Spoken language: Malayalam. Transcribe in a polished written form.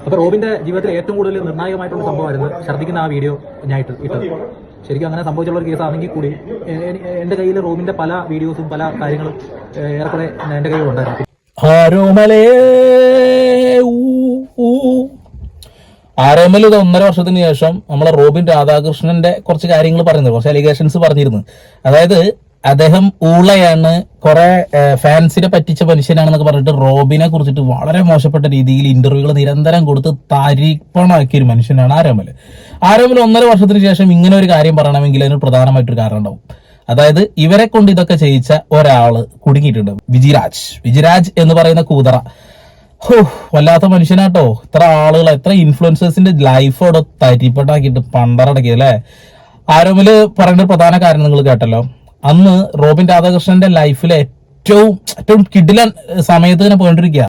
അപ്പൊ റോബിന്റെ ജീവിതത്തിൽ ഏറ്റവും കൂടുതൽ നിർണായകമായിട്ടുള്ള സംഭവമായിരുന്നു ഛർദ്ദിക്കുന്ന ആ വീഡിയോ ഞാൻ ഇട്ടത്. ശരിക്കും അങ്ങനെ സംഭവിച്ചുള്ള ഒരു കേസാണെങ്കിൽ കൂടി എന്റെ കയ്യിൽ റോബിന്റെ പല വീഡിയോസും പല കാര്യങ്ങളും ഏറെക്കുറെ എന്റെ കയ്യിൽ ഉണ്ടായിരുന്നു. ആരോമൽ ഇത് 1.5 വർഷത്തിന് ശേഷം നമ്മളെ റോബിൻ രാധാകൃഷ്ണന്റെ കുറച്ച് കാര്യങ്ങൾ പറഞ്ഞിരുന്നു, കുറച്ച് അലിഗേഷൻസ് പറഞ്ഞിരുന്നു. അതായത് അദ്ദേഹം ഊളയാണ്, കുറെ ഫാൻസിനെ പറ്റിച്ച മനുഷ്യനാണെന്നൊക്കെ പറഞ്ഞിട്ട് റോബിനെ കുറിച്ചിട്ട് വളരെ മോശപ്പെട്ട രീതിയിൽ ഇന്റർവ്യൂകൾ നിരന്തരം കൊടുത്ത് തരിപ്പണാക്കിയ ഒരു മനുഷ്യനാണ് ആരോമൽ. 1.5 വർഷത്തിന് ശേഷം ഇങ്ങനെ ഒരു കാര്യം പറയണമെങ്കിൽ അതിന് പ്രധാനമായിട്ടൊരു കാരണം ഉണ്ടാവും. അതായത് ഇവരെ കൊണ്ട് ഇതൊക്കെ ചെയ്യിച്ച ഒരാള് കുടുങ്ങിയിട്ടുണ്ട്, വിജിരാജ് എന്ന് പറയുന്ന കൂതറ. വല്ലാത്ത മനുഷ്യനാട്ടോ. ഇത്ര ആളുകൾ, എത്ര ഇൻഫ്ലുവൻസേഴ്സിന്റെ ലൈഫോടെ തരിപ്പട്ടാക്കിയിട്ട് പണ്ടറടക്കി അല്ലേ. ആരോമല് പറയുന്ന പ്രധാന കാരണം നിങ്ങൾ കേട്ടല്ലോ. അന്ന് റോബിൻ രാധാകൃഷ്ണന്റെ ലൈഫിലെ ഏറ്റവും കിടിലൻ സമയത്ത് തന്നെ പോയിട്ടിരിക്കുക.